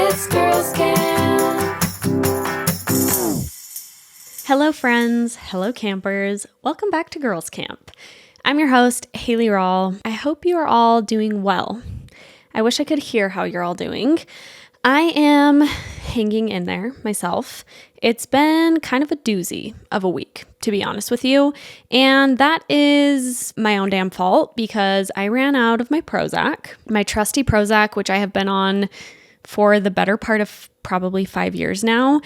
it's Girls Camp. Hello friends, hello campers, welcome back to Girls Camp. I'm your host, Haley Rawl. I hope you are all doing well. I wish I could hear how you're all doing. I am hanging in there myself. It's been kind of a doozy of a week, to be honest with you. And that is my own damn fault because I ran out of my Prozac, my trusty Prozac, which I have been on for the better part of probably 5 years now.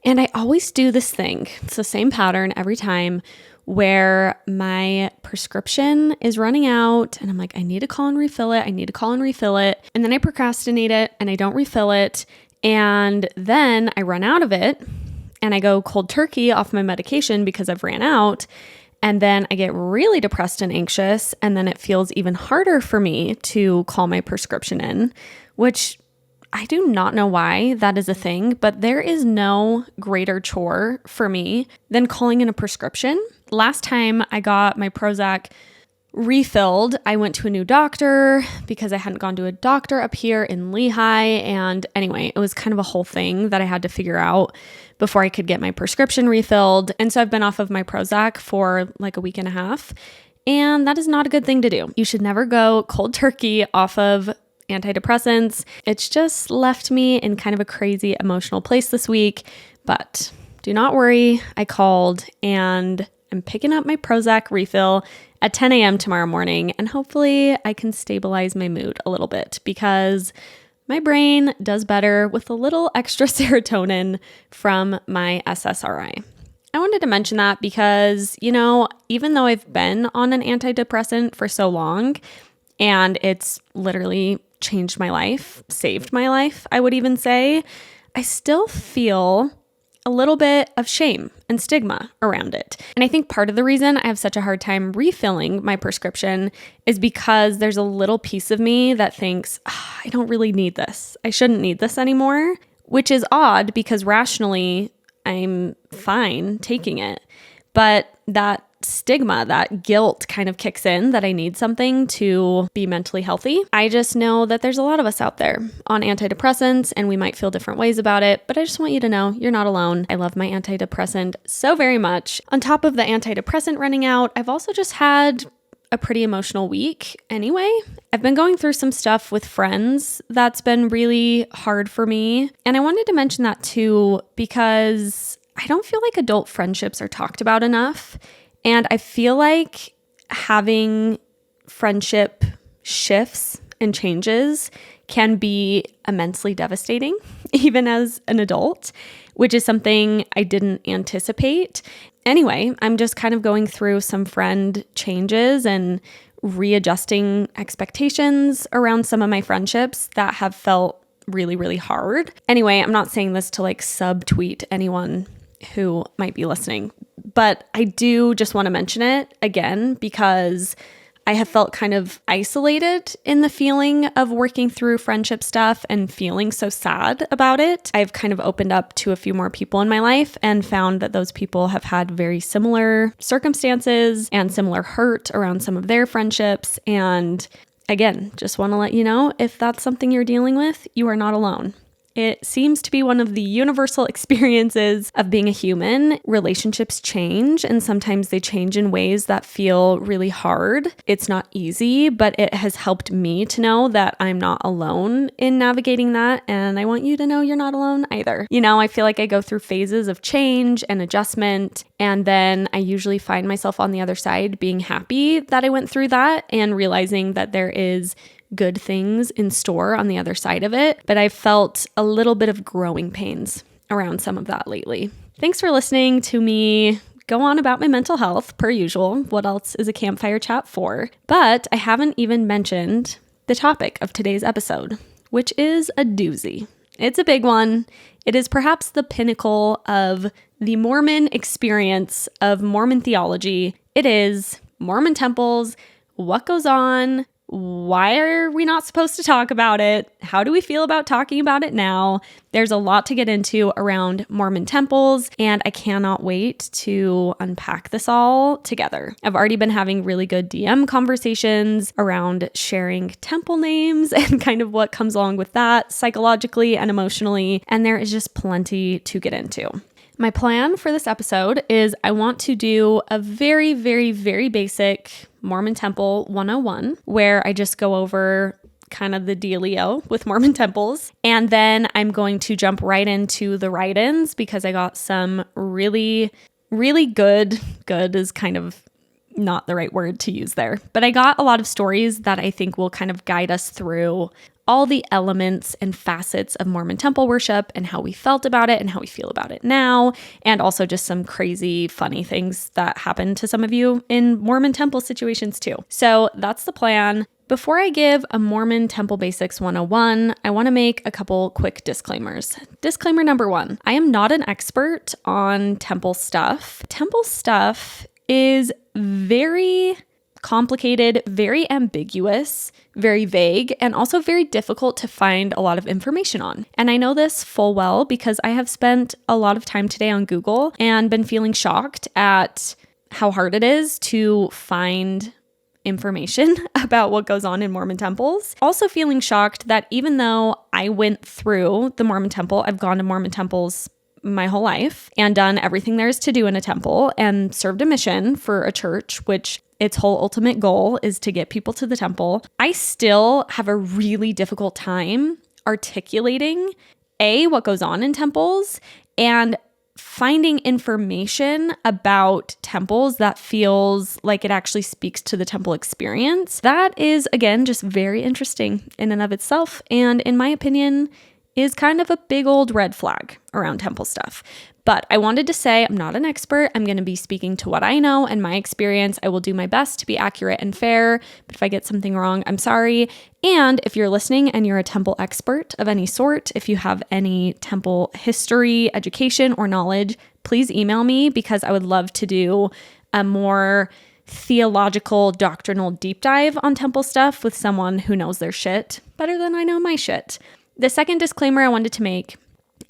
And I always do this thing. It's the same pattern every time where my prescription is running out and I'm like, I need to call and refill it. And then I procrastinate it and I don't refill it. And then I run out of it and I go cold turkey off my medication because I've ran out. And then I get really depressed and anxious. And then it feels even harder for me to call my prescription in, which I do not know why that is a thing, but there is no greater chore for me than calling in a prescription. Last time I got my Prozac refilled, I went to a new doctor because I hadn't gone to a doctor up here in Lehigh. And anyway, it was kind of a whole thing that I had to figure out before I could get my prescription refilled. And so I've been off of my Prozac for like a week and a half. And that is not a good thing to do. You should never go cold turkey off of antidepressants. It's just left me in kind of a crazy emotional place this week, but do not worry. I called and I'm picking up my Prozac refill at 10 a.m. tomorrow morning, and hopefully I can stabilize my mood a little bit because my brain does better with a little extra serotonin from my SSRI. I wanted to mention that because, even though I've been on an antidepressant for so long, and it's literally changed my life, saved my life, I would even say, I still feel a little bit of shame and stigma around it. And I think part of the reason I have such a hard time refilling my prescription is because there's a little piece of me that thinks, I don't really need this. I shouldn't need this anymore, which is odd because rationally I'm fine taking it. But that stigma, that guilt kind of kicks in that I need something to be mentally healthy. I just know that there's a lot of us out there on antidepressants and we might feel different ways about it, but I just want you to know you're not alone. I love my antidepressant so very much. On top of the antidepressant running out, I've also just had a pretty emotional week anyway. I've been going through some stuff with friends that's been really hard for me. And I wanted to mention that too because I don't feel like adult friendships are talked about enough. And I feel like having friendship shifts and changes can be immensely devastating, even as an adult, which is something I didn't anticipate. Anyway, I'm just kind of going through some friend changes and readjusting expectations around some of my friendships that have felt really, really hard. Anyway, I'm not saying this to subtweet anyone who might be listening, but I do just want to mention it again because I have felt kind of isolated in the feeling of working through friendship stuff and feeling so sad about it. I've kind of opened up to a few more people in my life and found that those people have had very similar circumstances and similar hurt around some of their friendships. And again, just want to let you know, if that's something you're dealing with, you are not alone. It seems to be one of the universal experiences of being a human. Relationships change, and sometimes they change in ways that feel really hard. It's not easy, but it has helped me to know that I'm not alone in navigating that, and I want you to know you're not alone either. I feel like I go through phases of change and adjustment, and then I usually find myself on the other side being happy that I went through that and realizing that there is good things in store on the other side of it, but I've felt a little bit of growing pains around some of that lately. Thanks for listening to me go on about my mental health, per usual. What else is a campfire chat for? But I haven't even mentioned the topic of today's episode, which is a doozy. It's a big one. It is perhaps the pinnacle of the Mormon experience of Mormon theology. It is Mormon temples, what goes on Why are we not supposed to talk about it? How do we feel about talking about it now? There's a lot to get into around Mormon temples, and I cannot wait to unpack this all together. I've already been having really good DM conversations around sharing temple names and kind of what comes along with that psychologically and emotionally, and there is just plenty to get into. My plan for this episode is I want to do a very, very, very basic Mormon Temple 101, where I just go over kind of the dealio with Mormon temples. And then I'm going to jump right into the write-ins because I got some really, really good is kind of not the right word to use there, but I got a lot of stories that I think will kind of guide us through all the elements and facets of Mormon temple worship and how we felt about it and how we feel about it now, and also just some crazy funny things that happened to some of you in Mormon temple situations too. So that's the plan. Before I give a Mormon Temple Basics 101, I want to make a couple quick disclaimers. Disclaimer number 1, I am not an expert on temple stuff. Temple stuff is very complicated, very ambiguous, very vague, and also very difficult to find a lot of information on. And I know this full well because I have spent a lot of time today on Google and been feeling shocked at how hard it is to find information about what goes on in Mormon temples. Also feeling shocked that even though I went through the Mormon temple, I've gone to Mormon temples my whole life and done everything there is to do in a temple and served a mission for a church, which its whole ultimate goal is to get people to the temple. I still have a really difficult time articulating what goes on in temples and finding information about temples that feels like it actually speaks to the temple experience. That is, again, just very interesting in and of itself, and in my opinion, is kind of a big old red flag around temple stuff. But I wanted to say I'm not an expert. I'm going to be speaking to what I know and my experience. I will do my best to be accurate and fair, but if I get something wrong, I'm sorry. And if you're listening and you're a temple expert of any sort, if you have any temple history, education, or knowledge, please email me because I would love to do a more theological, doctrinal deep dive on temple stuff with someone who knows their shit better than I know my shit. The second disclaimer I wanted to make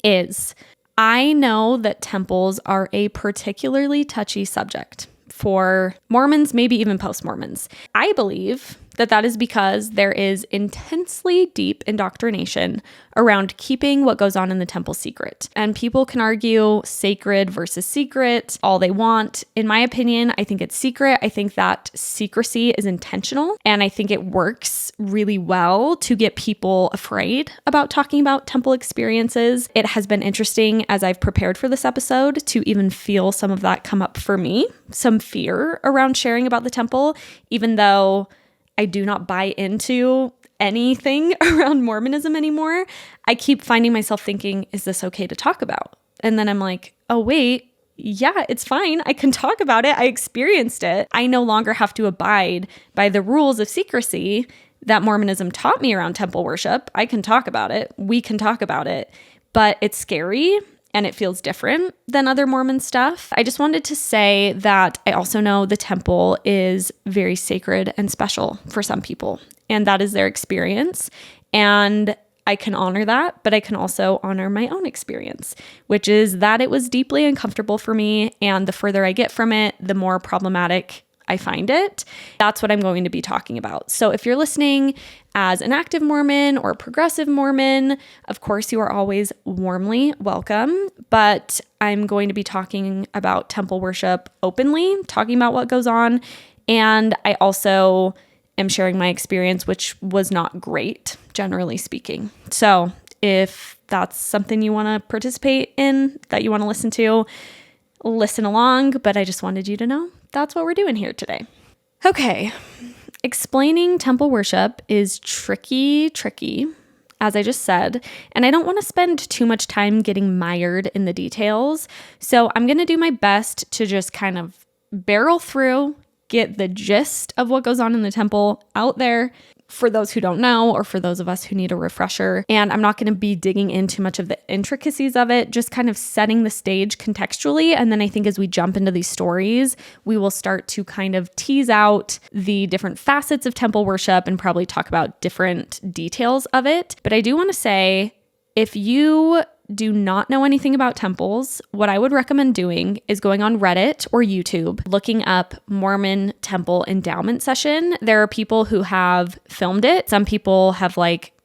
is I know that temples are a particularly touchy subject for Mormons, maybe even post-Mormons. I believe that is because there is intensely deep indoctrination around keeping what goes on in the temple secret. And people can argue sacred versus secret all they want. In my opinion, I think it's secret. I think that secrecy is intentional, and I think it works really well to get people afraid about talking about temple experiences. It has been interesting as I've prepared for this episode to even feel some of that come up for me, some fear around sharing about the temple, even though I do not buy into anything around Mormonism anymore. I keep finding myself thinking, is this okay to talk about? And then I'm like, oh, wait, yeah, it's fine. I can talk about it. I experienced it. I no longer have to abide by the rules of secrecy that Mormonism taught me around temple worship. I can talk about it. We can talk about it, but it's scary and it feels different than other Mormon stuff. I just wanted to say that I also know the temple is very sacred and special for some people, and that is their experience. And I can honor that, but I can also honor my own experience, which is that it was deeply uncomfortable for me, and the further I get from it, the more problematic I find it. That's what I'm going to be talking about. So if you're listening as an active Mormon or progressive Mormon, of course, you are always warmly welcome, but I'm going to be talking about temple worship openly, talking about what goes on. And I also am sharing my experience, which was not great, generally speaking. So if that's something you want to participate in, that you want to listen to, listen along, but I just wanted you to know that's what we're doing here today. Okay, explaining temple worship is tricky, as I just said, and I don't want to spend too much time getting mired in the details, so I'm going to do my best to just kind of barrel through, get the gist of what goes on in the temple out there, for those who don't know, or for those of us who need a refresher. And I'm not going to be digging into much of the intricacies of it, just kind of setting the stage contextually. And then I think as we jump into these stories, we will start to kind of tease out the different facets of temple worship and probably talk about different details of it. But I do want to say, if you do not know anything about temples, what I would recommend doing is going on Reddit or YouTube, looking up Mormon temple endowment session. There are people who have filmed it. Some people have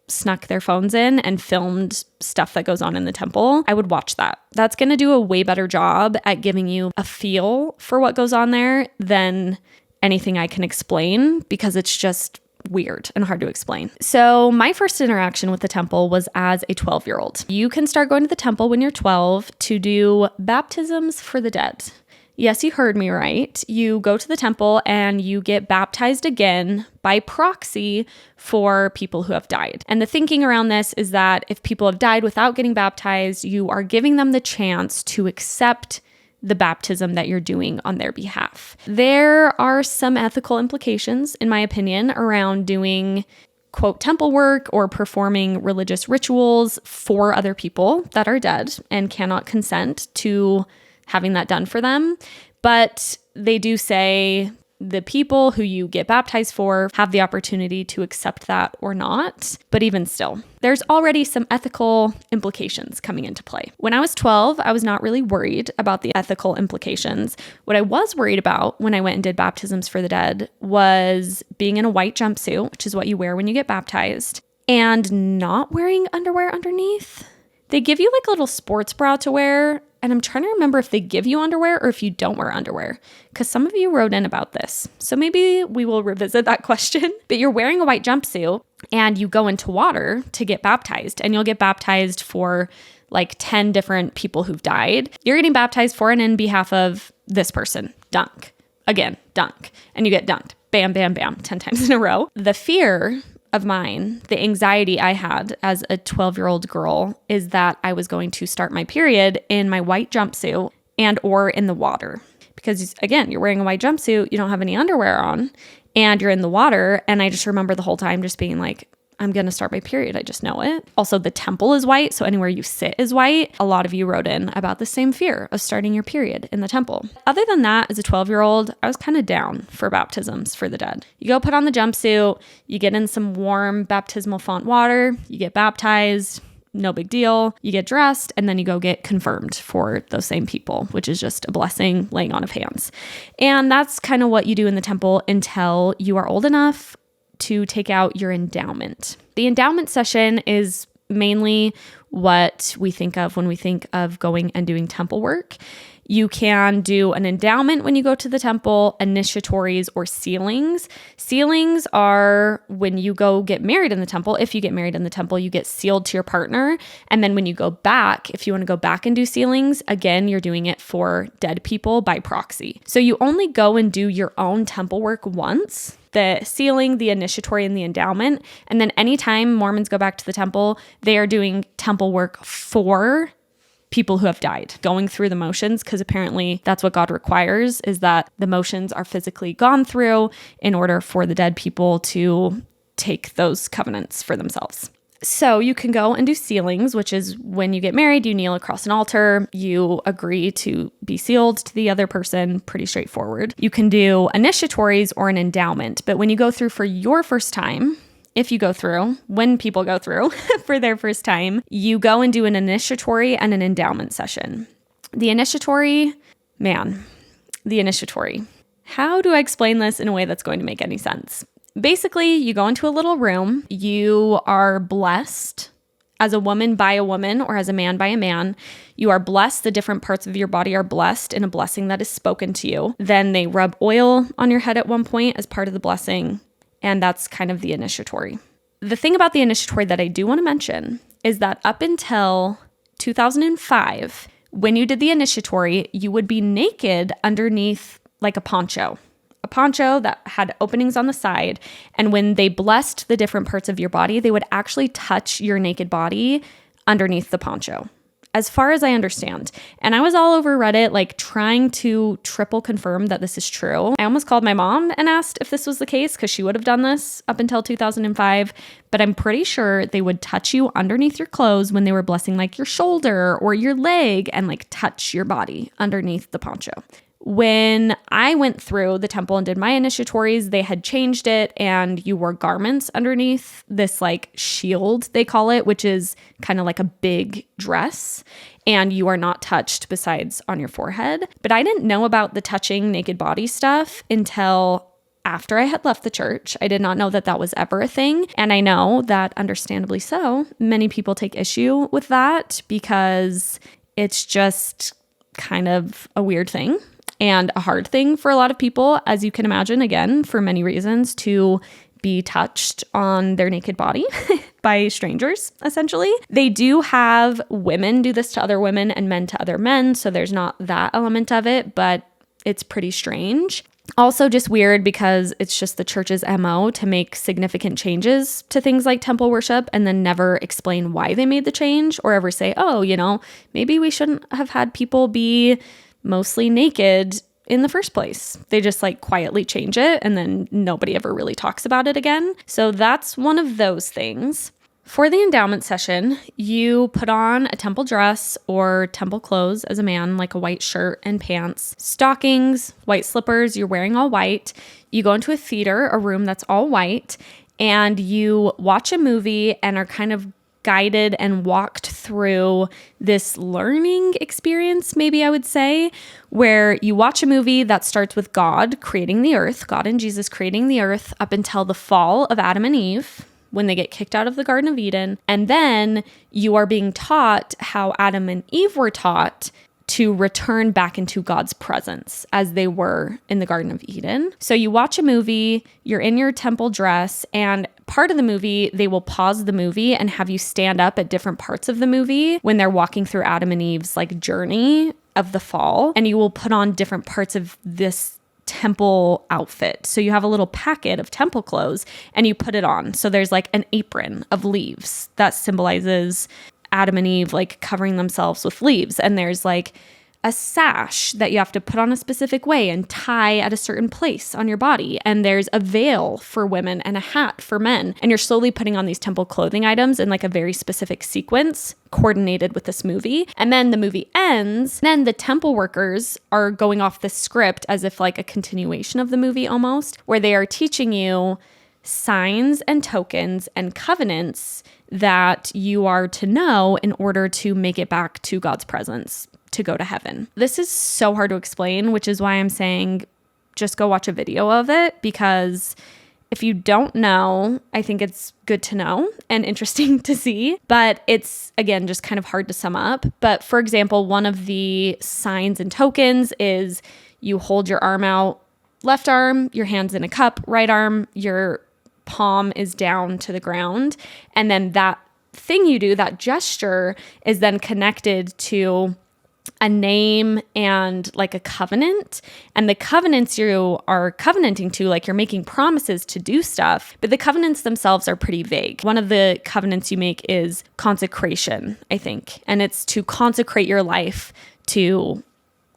snuck their phones in and filmed stuff that goes on in the temple. I would watch that. That's going to do a way better job at giving you a feel for what goes on there than anything I can explain, because it's just weird and hard to explain. So my first interaction with the temple was as a 12-year-old. You can start going to the temple when you're 12 to do baptisms for the dead. Yes, you heard me right. You go to the temple and you get baptized again by proxy for people who have died. And the thinking around this is that if people have died without getting baptized, you are giving them the chance to accept the baptism that you're doing on their behalf. There are some ethical implications, in my opinion, around doing, quote, temple work or performing religious rituals for other people that are dead and cannot consent to having that done for them. But they do say the people who you get baptized for have the opportunity to accept that or not. But even still, there's already some ethical implications coming into play. When I was 12, I was not really worried about the ethical implications. What I was worried about when I went and did baptisms for the dead was being in a white jumpsuit, which is what you wear when you get baptized, and not wearing underwear underneath. They give you a little sports bra to wear, and I'm trying to remember if they give you underwear or if you don't wear underwear, because some of you wrote in about this. So maybe we will revisit that question. But you're wearing a white jumpsuit and you go into water to get baptized, and you'll get baptized for 10 different people who've died. You're getting baptized for and in behalf of this person. Dunk. Again, dunk. And you get dunked. Bam, bam, bam, 10 times in a row. The fear of mine, the anxiety I had as a 12-year-old girl, is that I was going to start my period in my white jumpsuit and or in the water. Because again, you're wearing a white jumpsuit, you don't have any underwear on, and you're in the water. And I just remember the whole time just being like, I'm going to start my period. I just know it. Also, the temple is white, so anywhere you sit is white. A lot of you wrote in about the same fear of starting your period in the temple. Other than that, as a 12-year-old, I was kind of down for baptisms for the dead. You go put on the jumpsuit, you get in some warm baptismal font water, you get baptized, no big deal. You get dressed, and then you go get confirmed for those same people, which is just a blessing, laying on of hands. And that's kind of what you do in the temple until you are old enough to take out your endowment. The endowment session is mainly what we think of when we think of going and doing temple work. You can do an endowment when you go to the temple, initiatories, or sealings. Sealings are when you go get married in the temple. If you get married in the temple, you get sealed to your partner. And then when you go back, if you want to go back and do sealings, again, you're doing it for dead people by proxy. So you only go and do your own temple work once. The sealing, the initiatory, and the endowment. And then anytime Mormons go back to the temple, they are doing temple work for people who have died, going through the motions, because apparently that's what God requires, is that the motions are physically gone through in order for the dead people to take those covenants for themselves. So you can go and do sealings, which is when you get married, you kneel across an altar, you agree to be sealed to the other person, pretty straightforward. You can do initiatories or an endowment, but when you go through for your first time, if you go through, when people go through for their first time, you go and do an initiatory and an endowment session. The initiatory, how do I explain this in a way that's going to make any sense? Basically, you go into a little room, you are blessed as a woman by a woman or as a man by a man. You are blessed, the different parts of your body are blessed in a blessing that is spoken to you. Then they rub oil on your head at one point as part of the blessing, and that's kind of the initiatory. The thing about the initiatory that I do want to mention is that up until 2005, when you did the initiatory, you would be naked underneath like a poncho that had openings on the side. And when they blessed the different parts of your body, they would actually touch your naked body underneath the poncho. as far as I understand. And I was all over Reddit, like trying to triple confirm that this is true. I almost called my mom and asked if this was the case because she would have done this up until 2005. But I'm pretty sure they would touch you underneath your clothes when they were blessing like your shoulder or your leg and like touch your body underneath the poncho. When I went through the temple and did my initiatories, they had changed it and you wore garments underneath this like shield, they call it, which is kind of like a big dress, and you are not touched besides on your forehead. But I didn't know about the touching naked body stuff until after I had left the church. I did not know that that was ever a thing. And I know that understandably so, many people take issue with that because it's just kind of a weird thing. And a hard thing for a lot of people, as you can imagine, again, for many reasons, to be touched on their naked body by strangers, essentially. They do have women do this to other women and men to other men, so there's not that element of it, but it's pretty strange. Also just weird because it's just the church's MO to make significant changes to things like temple worship and then never explain why they made the change or ever say, oh, maybe we shouldn't have had people be mostly naked in the first place. They just like quietly change it and then nobody ever really talks about it again. So that's one of those things. For the endowment session, you put on a temple dress or temple clothes as a man, like a white shirt and pants, stockings, white slippers, you're wearing all white. You go into a theater, a room that's all white, and you watch a movie and are kind of guided and walked through this learning experience, maybe I would say, where you watch a movie that starts with God creating the earth, God and Jesus creating the earth up until the fall of Adam and Eve, when they get kicked out of the Garden of Eden. And then you are being taught how Adam and Eve were taught to return back into God's presence as they were in the Garden of Eden. So you watch a movie, you're in your temple dress, and part of the movie, they will pause the movie and have you stand up at different parts of the movie when they're walking through Adam and Eve's like journey of the fall, and you will put on different parts of this temple outfit. So you have a little packet of temple clothes and you put it on. So there's like an apron of leaves that symbolizes Adam and Eve like covering themselves with leaves. And there's like a sash that you have to put on a specific way and tie at a certain place on your body. And there's a veil for women and a hat for men. And you're slowly putting on these temple clothing items in like a very specific sequence coordinated with this movie. And then the movie ends. Then the temple workers are going off the script as if like a continuation of the movie almost, where they are teaching you signs and tokens and covenants that you are to know in order to make it back to God's presence, to go to heaven. This is so hard to explain, which is why I'm saying just go watch a video of it, because if you don't know, I think it's good to know and interesting to see, but it's, again, just kind of hard to sum up. But for example, one of the signs and tokens is you hold your arm out, left arm, your hand's in a cup, right arm, your palm is down to the ground. And then that thing you do, that gesture, is then connected to a name and like a covenant. And the covenants you are covenanting to, like you're making promises to do stuff, but the covenants themselves are pretty vague. One of the covenants you make is consecration, I think. And it's to consecrate your life to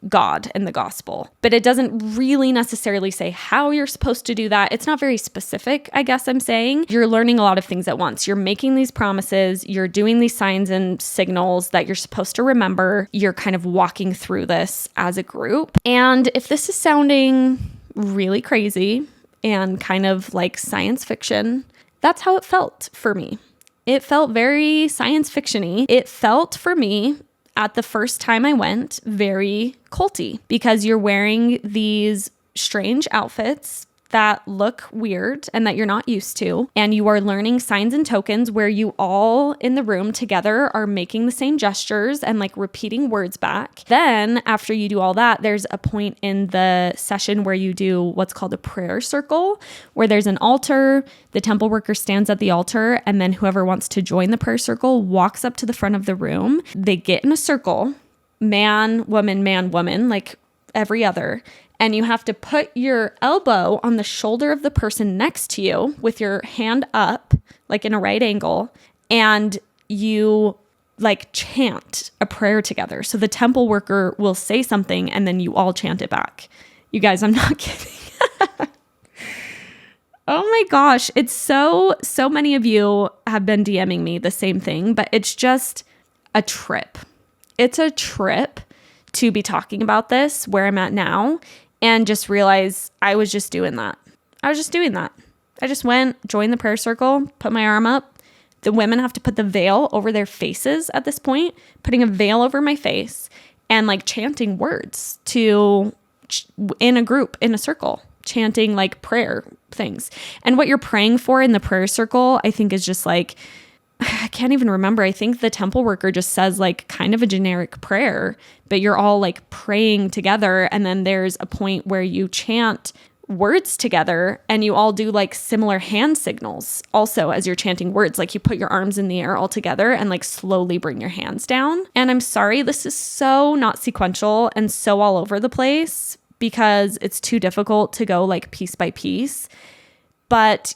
God and the gospel. But it doesn't really necessarily say how you're supposed to do that. It's not very specific, I guess I'm saying. You're learning a lot of things at once. You're making these promises, you're doing these signs and signals that you're supposed to remember. You're kind of walking through this as a group. And if this is sounding really crazy and kind of like science fiction, that's how it felt for me. It felt very science fiction-y. It felt for me, at the first time I went, very culty, because you're wearing these strange outfits that look weird and that you're not used to. And you are learning signs and tokens where you all in the room together are making the same gestures and like repeating words back. Then after you do all that, there's a point in the session where you do what's called a prayer circle, where there's an altar, the temple worker stands at the altar, and then whoever wants to join the prayer circle walks up to the front of the room. They get in a circle, man, woman, like every other. And you have to put your elbow on the shoulder of the person next to you with your hand up, like in a right angle. And you like chant a prayer together. So the temple worker will say something and then you all chant it back. You guys, I'm not kidding. Oh my gosh. It's so many of you have been DMing me the same thing, but it's just a trip. It's a trip to be talking about this where I'm at now and just realize I was just doing that. I just went, joined the prayer circle, put my arm up. The women have to put the veil over their faces at this point, putting a veil over my face and like chanting words in a group, in a circle, chanting like prayer things. And what you're praying for in the prayer circle, I think is just like, I can't even remember. I think the temple worker just says like kind of a generic prayer, but you're all like praying together. And then there's a point where you chant words together and you all do like similar hand signals also as you're chanting words. Like you put your arms in the air all together and like slowly bring your hands down. And I'm sorry, this is so not sequential and so all over the place because it's too difficult to go like piece by piece. But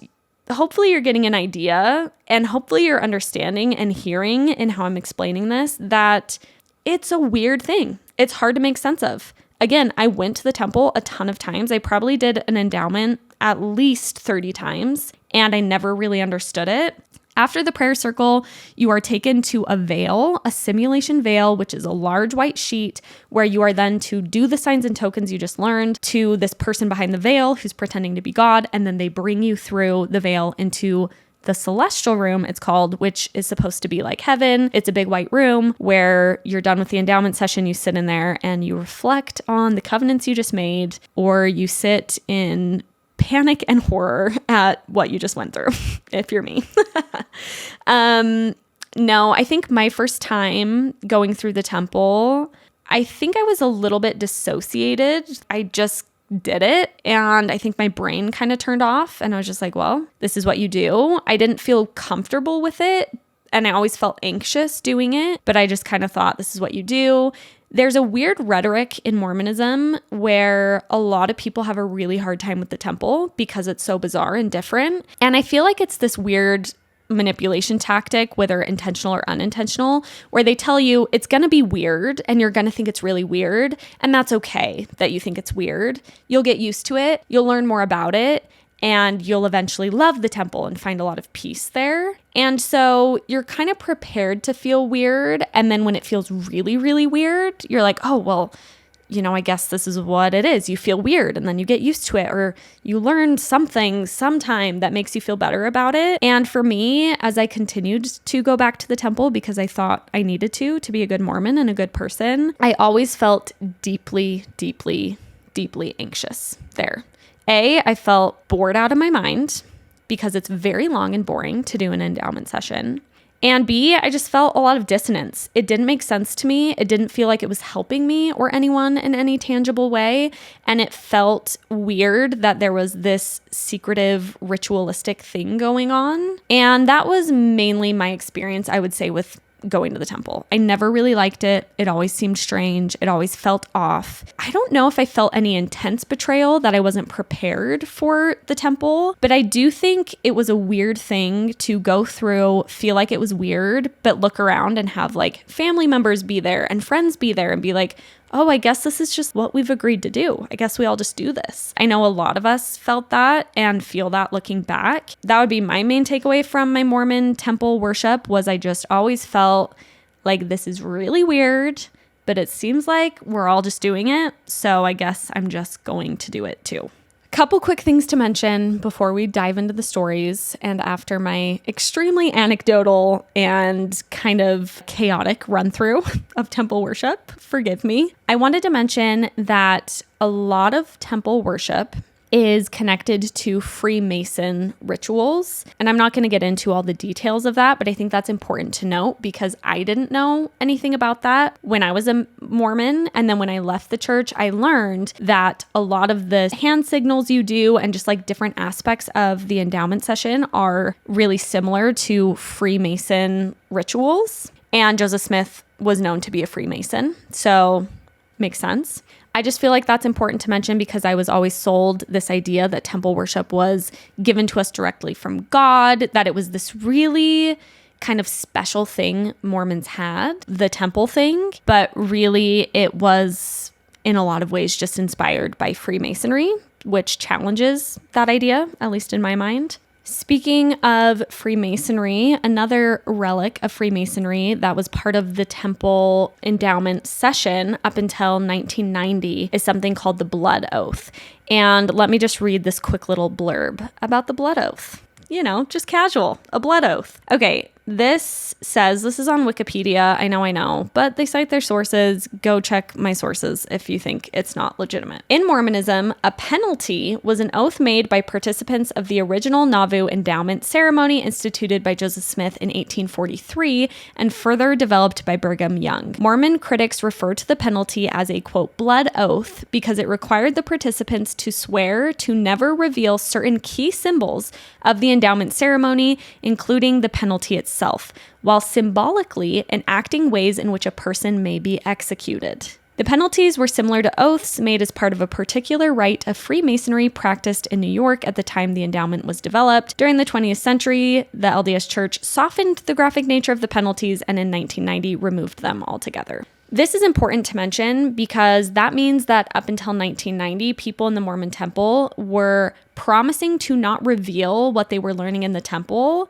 hopefully you're getting an idea and hopefully you're understanding and hearing in how I'm explaining this that it's a weird thing. It's hard to make sense of. Again, I went to the temple a ton of times. I probably did an endowment at least 30 times, and I never really understood it. After the prayer circle, you are taken to a veil, a simulation veil, which is a large white sheet where you are then to do the signs and tokens you just learned to this person behind the veil who's pretending to be God, and then they bring you through the veil into the celestial room, it's called, which is supposed to be like heaven. It's a big white room where you're done with the endowment session. You sit in there and you reflect on the covenants you just made, or you sit in panic and horror at what you just went through, if you're me. No, I think my first time going through the temple, I think I was a little bit dissociated. I just did it. And I think my brain kind of turned off and I was just like, well, this is what you do. I didn't feel comfortable with it. And I always felt anxious doing it, but I just kind of thought this is what you do. There's a weird rhetoric in Mormonism where a lot of people have a really hard time with the temple because it's so bizarre and different. And I feel like it's this weird manipulation tactic, whether intentional or unintentional, where they tell you it's going to be weird and you're going to think it's really weird. And that's okay that you think it's weird. You'll get used to it. You'll learn more about it. And you'll eventually love the temple and find a lot of peace there. And so you're kind of prepared to feel weird. And then when it feels really, really weird, you're like, oh, well, you know, I guess this is what it is. You feel weird and then you get used to it, or you learn something sometime that makes you feel better about it. And for me, as I continued to go back to the temple because I thought I needed to be a good Mormon and a good person, I always felt deeply, deeply, deeply anxious there. I felt bored out of my mind because it's very long and boring to do an endowment session. And B, I just felt a lot of dissonance. It didn't make sense to me. It didn't feel like it was helping me or anyone in any tangible way. And it felt weird that there was this secretive, ritualistic thing going on. And that was mainly my experience, I would say, with going to the temple. I never really liked it. It always seemed strange. It always felt off. I don't know if I felt any intense betrayal that I wasn't prepared for the temple, but I do think it was a weird thing to go through, feel like it was weird, but look around and have like family members be there and friends be there and be like, oh, I guess this is just what we've agreed to do. I guess we all just do this. I know a lot of us felt that and feel that looking back. That would be my main takeaway from my Mormon temple worship was I just always felt like this is really weird, but it seems like we're all just doing it. So I guess I'm just going to do it too. Couple quick things to mention before we dive into the stories and after my extremely anecdotal and kind of chaotic run through of temple worship. Forgive me. I wanted to mention that a lot of temple worship is connected to Freemason rituals. And I'm not going to get into all the details of that, but I think that's important to note because I didn't know anything about that when I was a Mormon. And then when I left the church, I learned that a lot of the hand signals you do and just like different aspects of the endowment session are really similar to Freemason rituals. And Joseph Smith was known to be a Freemason. So makes sense. I just feel like that's important to mention because I was always sold this idea that temple worship was given to us directly from God, that it was this really kind of special thing Mormons had, the temple thing, but really it was in a lot of ways just inspired by Freemasonry, which challenges that idea, at least in my mind. Speaking of Freemasonry, another relic of Freemasonry that was part of the temple endowment session up until 1990 is something called the blood oath. And let me just read this quick little blurb about the blood oath. You know, just casual, a blood oath. Okay, this is on Wikipedia, I know, but they cite their sources. Go check my sources if you think it's not legitimate. In Mormonism, a penalty was an oath made by participants of the original Nauvoo endowment ceremony instituted by Joseph Smith in 1843 and further developed by Brigham Young. Mormon critics refer to the penalty as a, quote, blood oath because it required the participants to swear to never reveal certain key symbols of the endowment ceremony, including the penalty itself, while symbolically enacting ways in which a person may be executed. The penalties were similar to oaths made as part of a particular rite of Freemasonry practiced in New York at the time the endowment was developed. During the 20th century, the LDS Church softened the graphic nature of the penalties and in 1990 removed them altogether. This is important to mention because that means that up until 1990, people in the Mormon temple were promising to not reveal what they were learning in the temple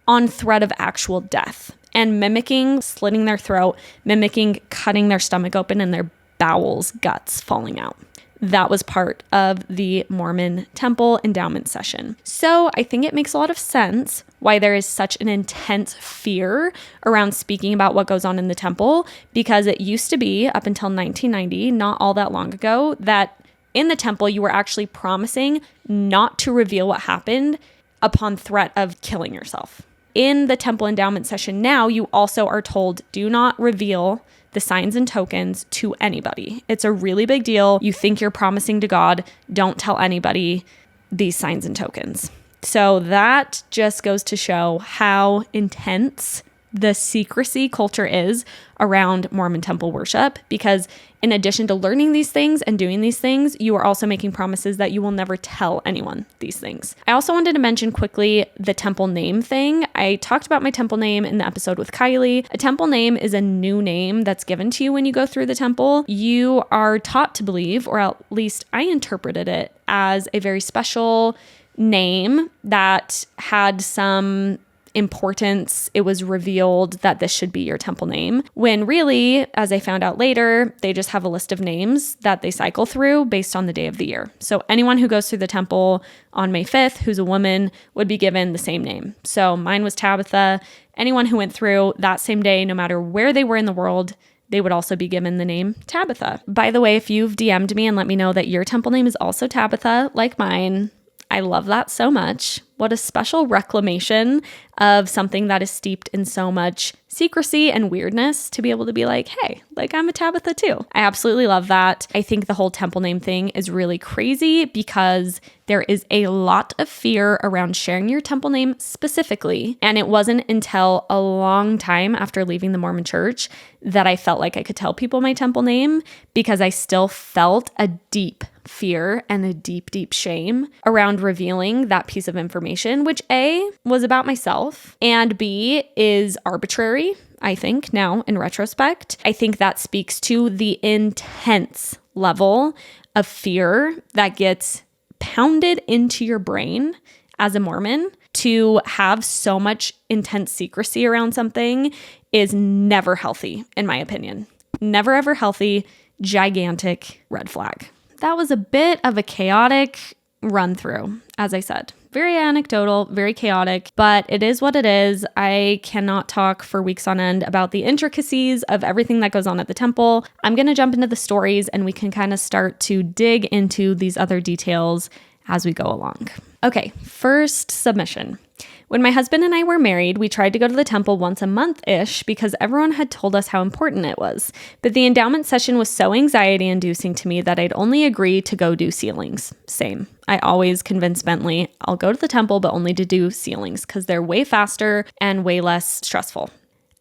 on threat of actual death and mimicking slitting their throat, mimicking cutting their stomach open and their bowels, guts falling out. That was part of the Mormon temple endowment session. So I think it makes a lot of sense why there is such an intense fear around speaking about what goes on in the temple, because it used to be up until 1990, not all that long ago, that in the temple you were actually promising not to reveal what happened upon threat of killing yourself. In the temple endowment session now, you also are told, do not reveal the signs and tokens to anybody. It's a really big deal. You think you're promising to God, don't tell anybody these signs and tokens. So that just goes to show how intense the secrecy culture is around Mormon temple worship, because in addition to learning these things and doing these things, you are also making promises that you will never tell anyone these things. I also wanted to mention quickly the temple name thing. I talked about my temple name in the episode with Kylie. A temple name is a new name that's given to you when you go through the temple. You are taught to believe, or at least I interpreted it as a very special name that had some importance. It was revealed that this should be your temple name, when really, as I found out later, they just have a list of names that they cycle through based on the day of the year. So anyone who goes through the temple on May 5th, who's a woman, would be given the same name. So mine was Tabitha. Anyone who went through that same day, no matter where they were in the world, they would also be given the name Tabitha. By the way, if you've DM'd me and let me know that your temple name is also Tabitha, like mine, I love that so much. What a special reclamation of something that is steeped in so much secrecy and weirdness to be able to be like, hey, like I'm a Tabitha too. I absolutely love that. I think the whole temple name thing is really crazy because there is a lot of fear around sharing your temple name specifically. And it wasn't until a long time after leaving the Mormon church that I felt like I could tell people my temple name, because I still felt a deep fear and a deep, deep shame around revealing that piece of information, which A, was about myself, and B, is arbitrary, I think, now in retrospect. I think that speaks to the intense level of fear that gets pounded into your brain as a Mormon. To have so much intense secrecy around something is never healthy, in my opinion. Never ever healthy, gigantic red flag. That was a bit of a chaotic run through, as I said. Very anecdotal, very chaotic, but it is what it is. I cannot talk for weeks on end about the intricacies of everything that goes on at the temple. I'm going to jump into the stories and we can kind of start to dig into these other details as we go along. Okay, first submission. When my husband and I were married, we tried to go to the temple once a month-ish because everyone had told us how important it was. But the endowment session was so anxiety-inducing to me that I'd only agree to go do sealings. Same. I always convince Bentley, I'll go to the temple, but only to do sealings because they're way faster and way less stressful.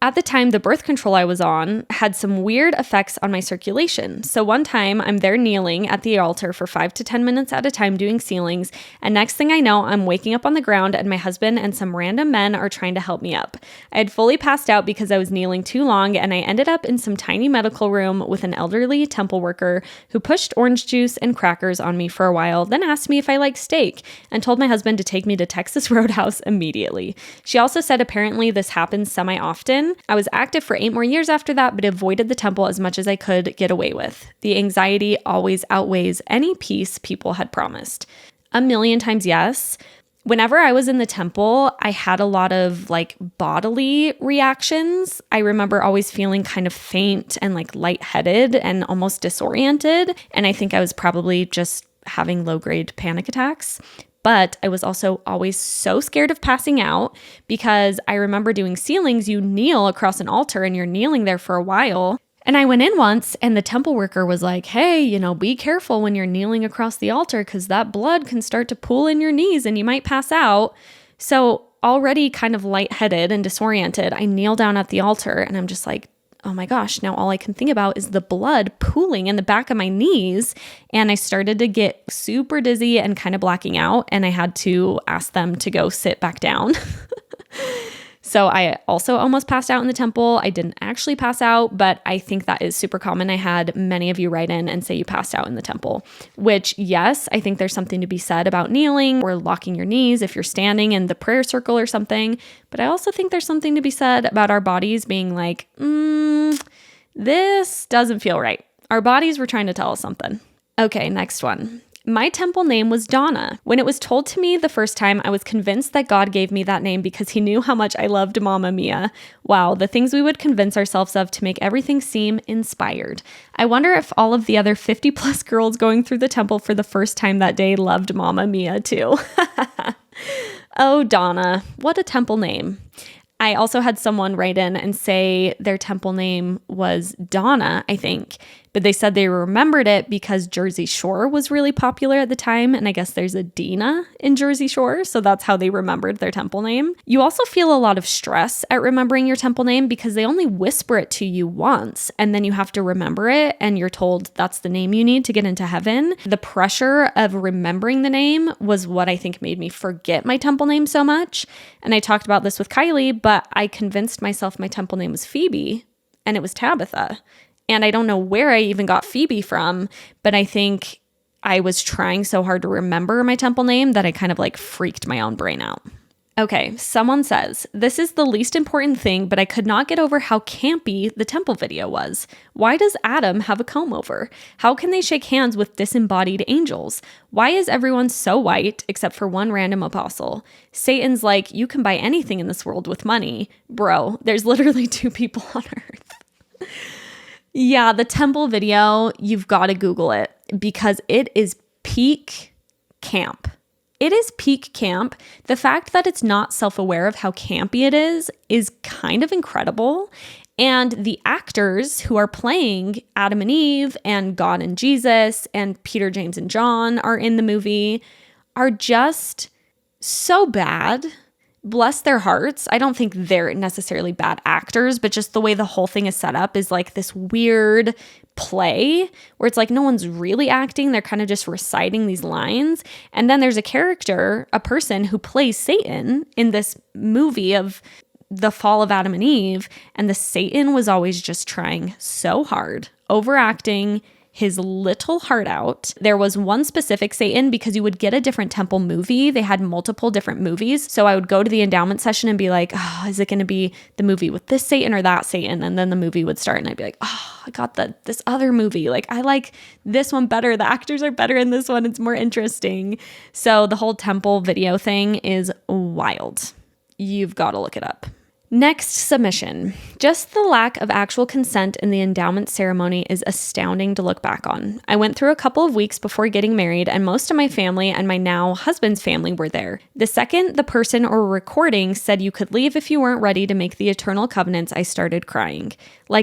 At the time, the birth control I was on had some weird effects on my circulation. So one time I'm there kneeling at the altar for 5 to 10 minutes at a time doing sealings, and next thing I know, I'm waking up on the ground and my husband and some random men are trying to help me up. I had fully passed out because I was kneeling too long, and I ended up in some tiny medical room with an elderly temple worker who pushed orange juice and crackers on me for a while, then asked me if I like steak and told my husband to take me to Texas Roadhouse immediately. She also said apparently this happens semi-often. I was active for 8 more years after that, but avoided the temple as much as I could get away with. The anxiety always outweighs any peace people had promised. 1,000,000 times yes. Whenever I was in the temple, I had a lot of bodily reactions. I remember always feeling kind of faint and lightheaded and almost disoriented. And I think I was probably just having low-grade panic attacks. But I was also always so scared of passing out because I remember doing sealings, you kneel across an altar and you're kneeling there for a while. And I went in once and the temple worker was like, hey, be careful when you're kneeling across the altar because that blood can start to pool in your knees and you might pass out. So already kind of lightheaded and disoriented, I kneel down at the altar and I'm just like, oh my gosh, now all I can think about is the blood pooling in the back of my knees. And I started to get super dizzy and kind of blacking out. And I had to ask them to go sit back down. So I also almost passed out in the temple. I didn't actually pass out, but I think that is super common. I had many of you write in and say you passed out in the temple, which yes, I think there's something to be said about kneeling or locking your knees if you're standing in the prayer circle or something. But I also think there's something to be said about our bodies being like, this doesn't feel right. Our bodies were trying to tell us something. Okay, next one. My temple name was Donna. When it was told to me the first time, I was convinced that God gave me that name because he knew how much I loved Mama Mia. Wow, the things we would convince ourselves of to make everything seem inspired. I wonder if all of the other 50 plus girls going through the temple for the first time that day loved Mama Mia too. Oh, Donna, what a temple name. I also had someone write in and say their temple name was Donna, I think, but they said they remembered it because Jersey Shore was really popular at the time, and I guess there's a Dina in Jersey Shore, so that's how they remembered their temple name. You also feel a lot of stress at remembering your temple name because they only whisper it to you once, and then you have to remember it, and you're told that's the name you need to get into heaven. The pressure of remembering the name was what I think made me forget my temple name so much, and I talked about this with Kylie, but I convinced myself my temple name was Phoebe, and it was Tabitha. And I don't know where I even got Phoebe from, but I think I was trying so hard to remember my temple name that I kind of freaked my own brain out. Okay, someone says, this is the least important thing, but I could not get over how campy the temple video was. Why does Adam have a comb over? How can they shake hands with disembodied angels? Why is everyone so white except for one random apostle? Satan's like, you can buy anything in this world with money. Bro, there's literally 2 people on earth. Yeah, the temple video, you've got to Google it because it is peak camp. It is peak camp. The fact that it's not self-aware of how campy it is kind of incredible. And the actors who are playing Adam and Eve and God and Jesus and Peter, James, and John are in the movie are just so bad. Bless their hearts. I don't think they're necessarily bad actors, but just the way the whole thing is set up is this weird play where it's no one's really acting. They're kind of just reciting these lines. And then there's a character, a person who plays Satan in this movie of the fall of Adam and Eve. And the Satan was always just trying so hard, overacting his little heart out. There was one specific Satan because you would get a different temple movie. They had multiple different movies. So I would go to the endowment session and be like, oh, is it going to be the movie with this Satan or that Satan? And then the movie would start and I'd be like, oh, I got this other movie. I like this one better. The actors are better in this one. It's more interesting. So the whole temple video thing is wild. You've got to look it up. Next submission. Just the lack of actual consent in the endowment ceremony is astounding to look back on. I went through a couple of weeks before getting married, and most of my family and my now husband's family were there. The second the person or recording said you could leave if you weren't ready to make the eternal covenants, I started crying.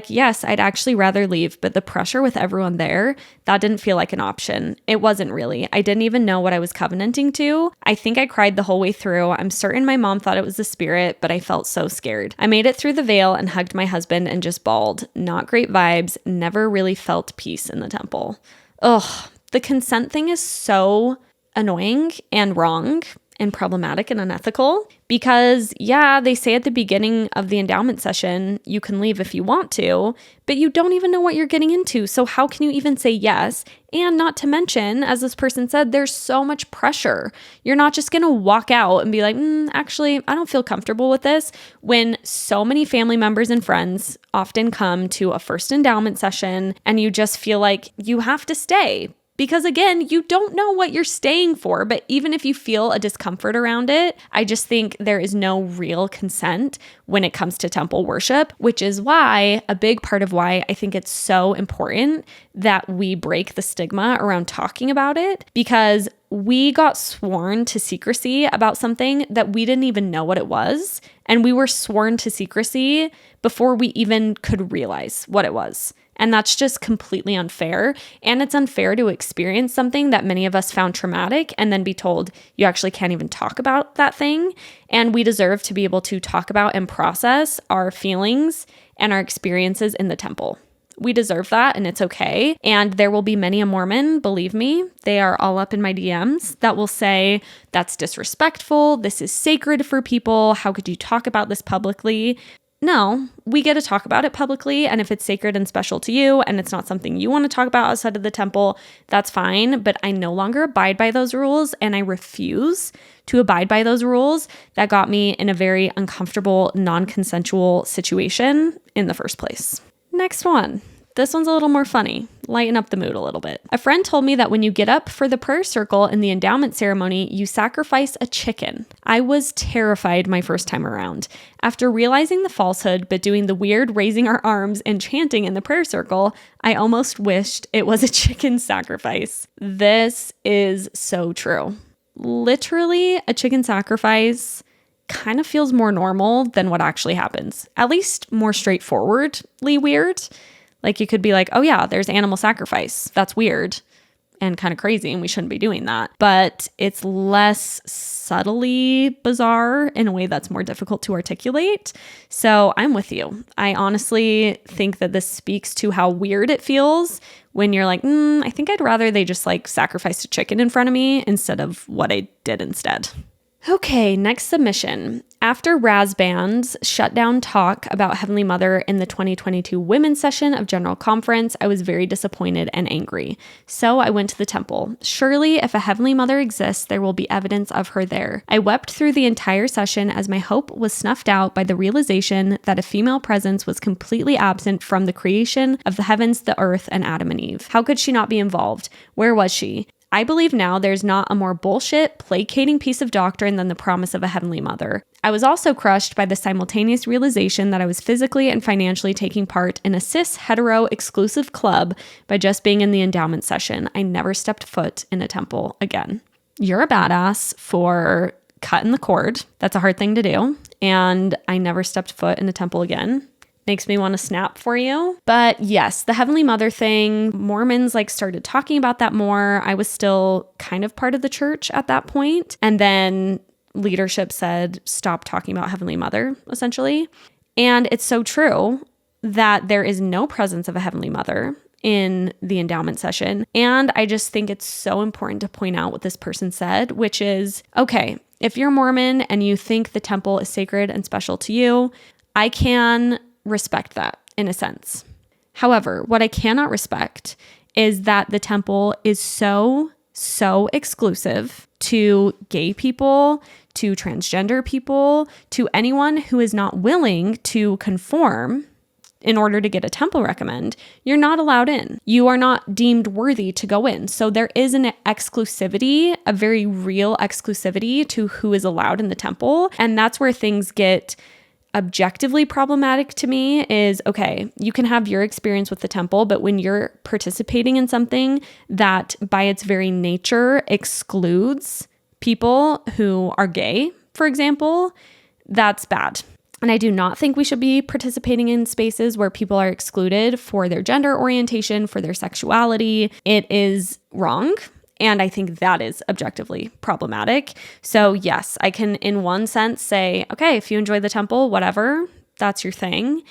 Yes, I'd actually rather leave, but the pressure with everyone there, that didn't feel like an option. It wasn't really. I didn't even know what I was covenanting to. I think I cried the whole way through. I'm certain my mom thought it was the spirit, but I felt so scared. scared. I made it through the veil and hugged my husband and just bawled. Not great vibes. Never really felt peace in the temple. Ugh, the consent thing is so annoying and wrong and problematic and unethical because, yeah, they say at the beginning of the endowment session, you can leave if you want to, but you don't even know what you're getting into. So how can you even say yes? And not to mention, as this person said, there's so much pressure. You're not just going to walk out and be like, actually, I don't feel comfortable with this, when so many family members and friends often come to a first endowment session and you just feel like you have to stay. Because again, you don't know what you're staying for, but even if you feel a discomfort around it, I just think there is no real consent when it comes to temple worship, which is why, a big part of why I think it's so important that we break the stigma around talking about it, because we got sworn to secrecy about something that we didn't even know what it was. And we were sworn to secrecy before we even could realize what it was. And that's just completely unfair. And it's unfair to experience something that many of us found traumatic and then be told you actually can't even talk about that thing. And we deserve to be able to talk about and process our feelings and our experiences in the temple. We deserve that, and it's okay. And there will be many a Mormon, believe me, they are all up in my DMs, that will say, that's disrespectful, this is sacred for people, how could you talk about this publicly? No, we get to talk about it publicly, and if it's sacred and special to you and it's not something you want to talk about outside of the temple, that's fine, but I no longer abide by those rules, and I refuse to abide by those rules that got me in a very uncomfortable, non-consensual situation in the first place. Next one. This one's a little more funny. Lighten up the mood a little bit. A friend told me that when you get up for the prayer circle in the endowment ceremony, you sacrifice a chicken. I was terrified my first time around. After realizing the falsehood, but doing the weird raising our arms and chanting in the prayer circle, I almost wished it was a chicken sacrifice. This is so true. Literally, a chicken sacrifice kind of feels more normal than what actually happens. At least more straightforwardly weird. Like you could be like, oh yeah, there's animal sacrifice. That's weird and kind of crazy and we shouldn't be doing that. But it's less subtly bizarre in a way that's more difficult to articulate. So I'm with you. I honestly think that this speaks to how weird it feels when you're like, I think I'd rather they just like sacrificed a chicken in front of me instead of what I did instead. Okay, next submission. After Razband's shutdown talk about Heavenly Mother in the 2022 women's session of General Conference, I was very disappointed and angry. So I went to the temple. Surely, if a Heavenly Mother exists, there will be evidence of her there. I wept through the entire session as my hope was snuffed out by the realization that a female presence was completely absent from the creation of the heavens, the earth, and Adam and Eve. How could she not be involved? Where was she? I believe now there's not a more bullshit, placating piece of doctrine than the promise of a Heavenly Mother. I was also crushed by the simultaneous realization that I was physically and financially taking part in a cis, hetero, exclusive club by just being in the endowment session. I never stepped foot in a temple again. You're a badass for cutting the cord. That's a hard thing to do. And I never stepped foot in a temple again. Makes me want to snap for you. But yes, the Heavenly Mother thing, Mormons started talking about that more. I was still kind of part of the church at that point. And then leadership said, stop talking about Heavenly Mother, essentially. And it's so true that there is no presence of a Heavenly Mother in the endowment session. And I just think it's so important to point out what this person said, which is, okay, if you're Mormon and you think the temple is sacred and special to you, I can respect that in a sense. However, what I cannot respect is that the temple is so exclusive to gay people, to transgender people, to anyone who is not willing to conform in order to get a temple recommend. You're not allowed in. You are not deemed worthy to go in. So there is an exclusivity, a very real exclusivity to who is allowed in the temple. And that's where things get objectively problematic to me is, okay, you can have your experience with the temple, but when you're participating in something that by its very nature excludes people who are gay, for example, that's bad. And I do not think we should be participating in spaces where people are excluded for their gender orientation, for their sexuality. It is wrong. And I think that is objectively problematic. So yes, I can in one sense say, okay, if you enjoy the temple, whatever, that's your thing.